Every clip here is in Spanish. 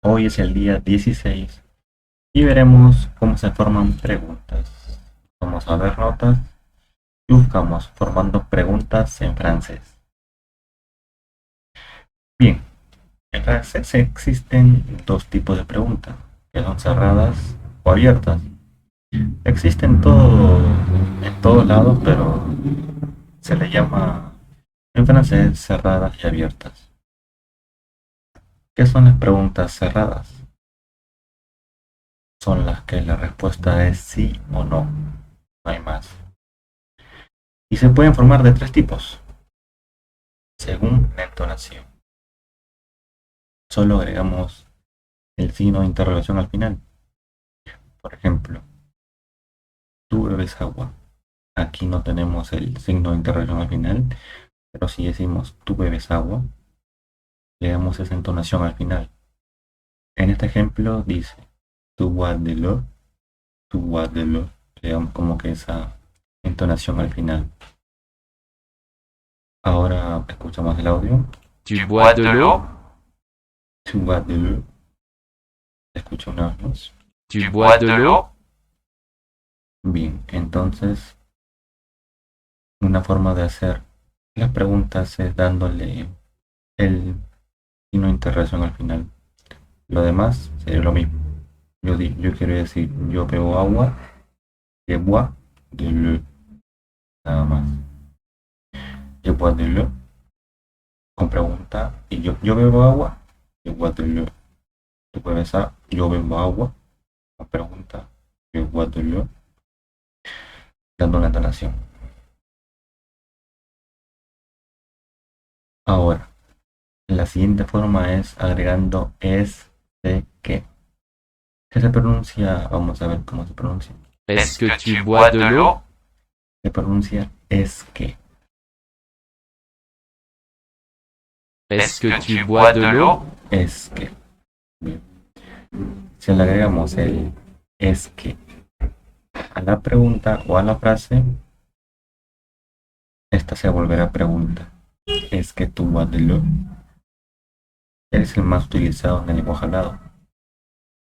Hoy es el día 16 y veremos cómo se forman preguntas. Vamos a ver notas y buscamos formando preguntas en francés. Bien, en francés existen dos tipos de preguntas, que son cerradas o abiertas. Existen en todos lados, pero se le llama en francés cerradas y abiertas. ¿Qué son las preguntas cerradas? Son las que la respuesta es sí o no, no hay más. Y se pueden formar de tres tipos, según la entonación. Solo agregamos el signo de interrogación al final. Por ejemplo, tú bebes agua. Aquí no tenemos el signo de interrogación al final, pero si decimos tú bebes agua, le damos esa entonación al final. En este ejemplo dice tu bois de l'eau, tu bois de l'eau. Le damos como que esa entonación al final. Ahora escuchamos el audio. Tu bois de l'eau? Tu bois de l'eau. Escucha una vez más. Tu bois de l'eau? Bien, entonces una forma de hacer las preguntas es dándole el signo de interrogación al final. Lo demás sería lo mismo. Yo quiero decir, yo bebo agua, je bois de l'eau, nada más. Je bois de l'eau, con pregunta, y yo bebo agua, je bois de l'eau. Tú puedes yo bebo agua, con pregunta, je bois de l'eau, dando una entonación. Ahora, la siguiente forma es agregando es, de, que. ¿Qué se pronuncia? Vamos a ver cómo se pronuncia. Est-ce que tu bois de l'eau? Se pronuncia es que. Est-ce que tu bois de l'eau? Es que. Bien. Si le agregamos el es que a la pregunta o a la frase, esta se volverá pregunta. Es que tu bois de l'eau es el más utilizado en el lenguaje hablado.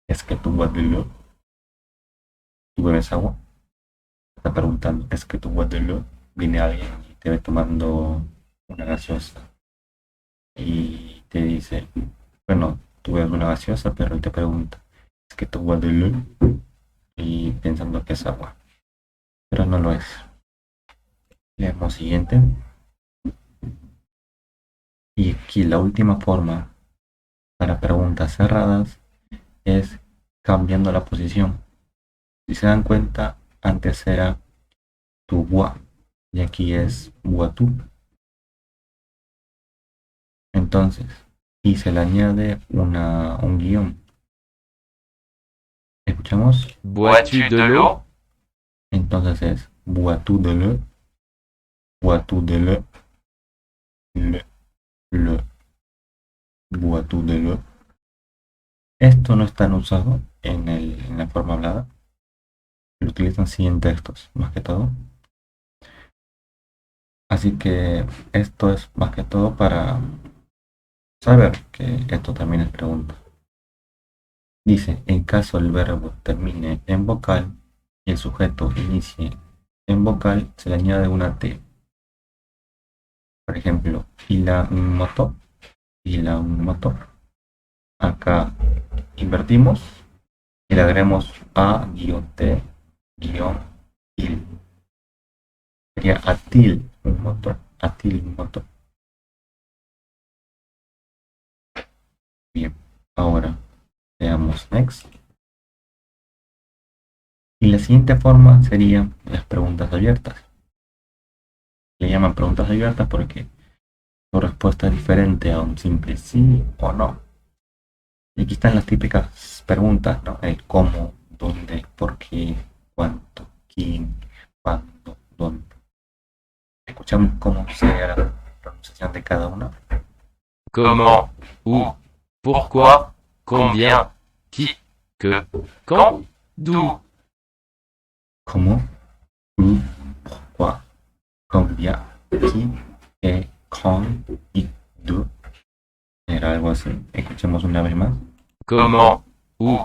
Es que tu bois de l'eau, tú bebes agua. Está preguntando, es que tu bois de l'eau, viene alguien y te ve tomando una gaseosa y te dice, bueno, tú bebes una gaseosa, pero él te pregunta, es que tu bois de l'eau, y pensando que es agua, pero no lo es. Leemos siguiente. Y aquí la última forma para preguntas cerradas es cambiando la posición. Si se dan cuenta, antes era tu bois y aquí es bois tu. Entonces, y se le añade un guión. ¿Escuchamos? Bois-tu de l'eau? Entonces es bois tu de l'eau, bois tu de l'eau, le, bois tu de l'eau. Esto no es tan usado en la forma hablada. Lo utilizan sí en textos, más que todo. Así que esto es más que todo para saber que esto también es pregunta. Dice, en caso el verbo termine en vocal y el sujeto inicie en vocal, se le añade una T. Por ejemplo, y la un motor. Acá invertimos y le agregamos A-T-il. Sería atil un motor. Atil un motor. Bien, ahora veamos next. Y la siguiente forma serían las preguntas abiertas. Le llaman preguntas abiertas porque su respuesta es diferente a un simple sí o no. Y aquí están las típicas preguntas, ¿no? El cómo, dónde, por qué, cuánto, quién, cuándo, dónde. Escuchamos cómo sería la pronunciación de cada una. Comment? Où? Pourquoi? Combien? Qui? Que? Quand? D'où? Cómo, où, pourquoi, combien, qui, et, quand, y, d'où. Era algo así. Escuchemos una vez más. comment, où,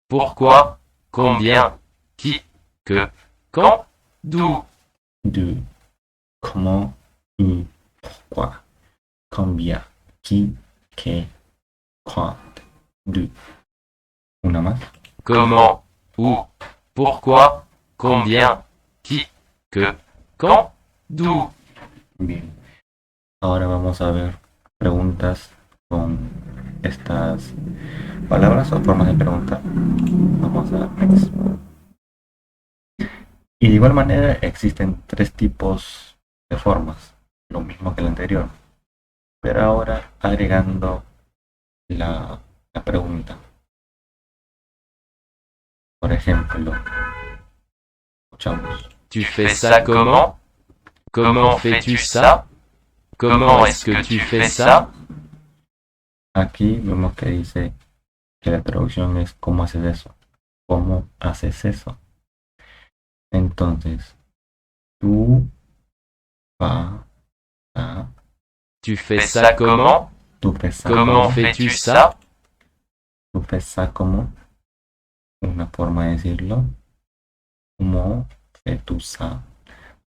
pourquoi, combien, qui, que, quand, d'où. d'où, comment, où, pourquoi, combien, qui, que, quand, d'où. Una más. Comment, où, pourquoi, combien, qui, que, quand, d'où. Bien. Ahora vamos a ver preguntas con estas palabras o formas de preguntar. Vamos a ver. Y de igual manera existen tres tipos de formas, lo mismo que el anterior, pero ahora agregando la pregunta. Por ejemplo, escuchamos. Tu fais ça comment? Comment fais-tu ça? Comment est-ce que tu fais ça? Aquí vemos que dice que la traducción es ¿cómo haces eso? ¿Cómo haces eso? Entonces, tú vas a... Tu fais ça comment? Tú fais ça Comment como, fais-tu ça? tú fais ça como, una forma de decirlo. Como fais-tu ça.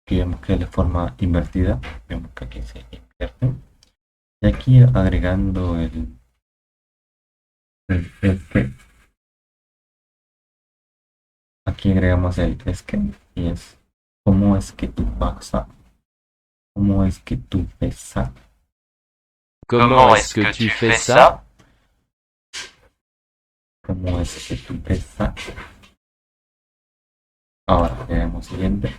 Aquí vemos que es la forma invertida. Vemos que aquí se invierte. Y aquí agregando el que. Aquí agregamos el es que y es ¿cómo es que tú pasas? ¿Cómo es que tú pesas? Comment est-ce que tu fais ça? ¿Cómo es que tú pesas? Ahora veamos siguiente.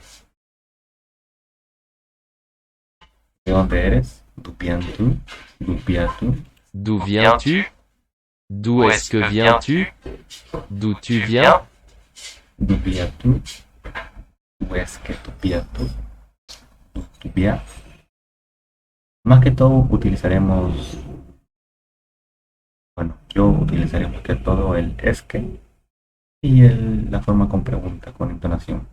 ¿De dónde eres? D'où viens-tu? D'où viens-tu? D'où viens-tu? D'où est-ce que viens-tu? D'où tu viens? D'où viens-tu? Où est-ce que tú viens-tu? D'où tu viens? Más que todo utilizaremos, bueno, yo utilizaré más que todo el es que y la forma con pregunta, con entonación.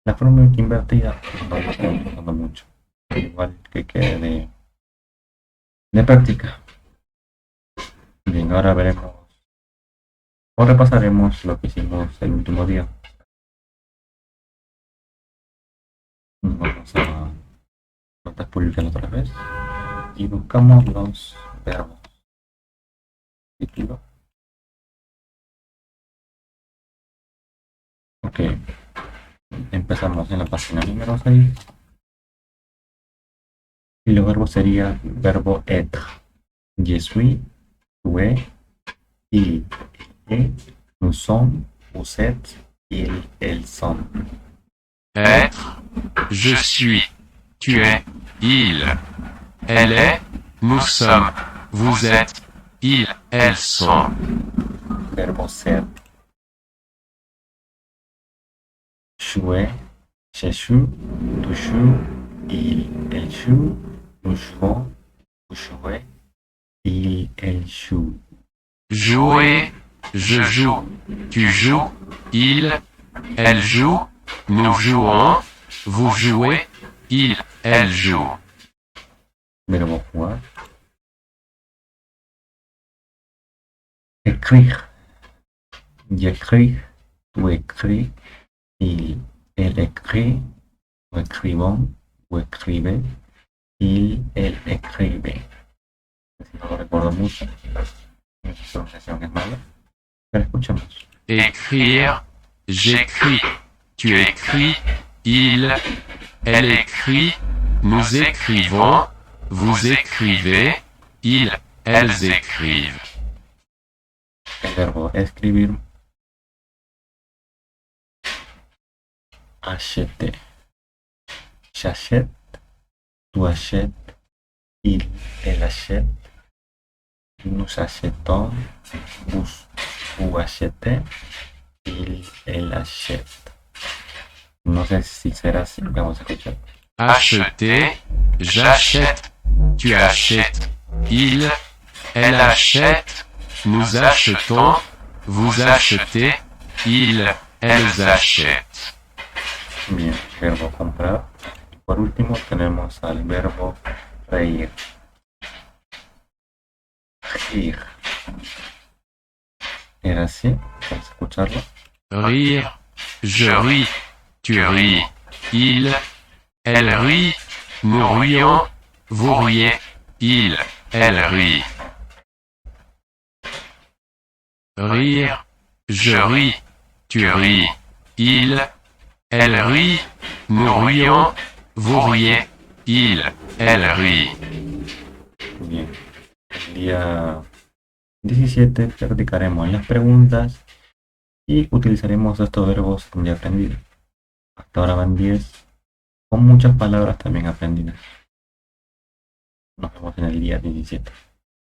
La forma invertida no lo estoy usando mucho, igual que quede de práctica. Bien, ahora veremos o repasaremos lo que hicimos el último día. Vamos a notas públicas otra vez y buscamos los verbos. Título. Ok, empezamos en la página número 6 y los verbos sería verbo être. Je suis, tu es, il est, nous sommes, vous êtes, ils, elles sont. Être, je suis, tu es, il, elle est, nous sommes, vous êtes, ils, elles sont. Verbo ser. Jouer, je joue, tu joues, il, elle joue, nous jouons, vous jouez, il, elle joue. Jouer, je joue, tu joues, il, elle joue, nous jouons, vous jouez, il, elle joue. Verbo jugar. Écrire. J'écris, tu écris, il, elle écrit, nous écrivons, vous écrivez, il, elle écribe. Si no lo recuerdo mucho, mi pronunciación es mala, pero escuchamos. Écrire, j'écris, tu écris, il, elle écrit, nous écrivons, vous écrivez, ils, elles écrivent. El verbo escribir. Acheter. J'achète, tu achètes, il, elle achète, nous achetons, vous achetez, il, elle achète. No sé si será así, vamos a escuchar. Acheter, j'achète, tu achètes, il, elle achète, nous achetons, vous achetez, ils, elles achètent. Bien, verbo comprar. Por último tenemos al verbo reír. Rire. Era así, vamos a escucharlo. Rire, je ris, tu ris, il, elle rit, nous rions, vous riez, il, elle rit. Rire, je ris, tu ris, il, elle rit, nous rions, vous riez, il, elle rit. Bien. El día 17 practicaremos las preguntas y utilizaremos estos verbos ya aprendidos. Hasta ahora van 10 con muchas palabras también aprendidas. Nos vemos en el día 17.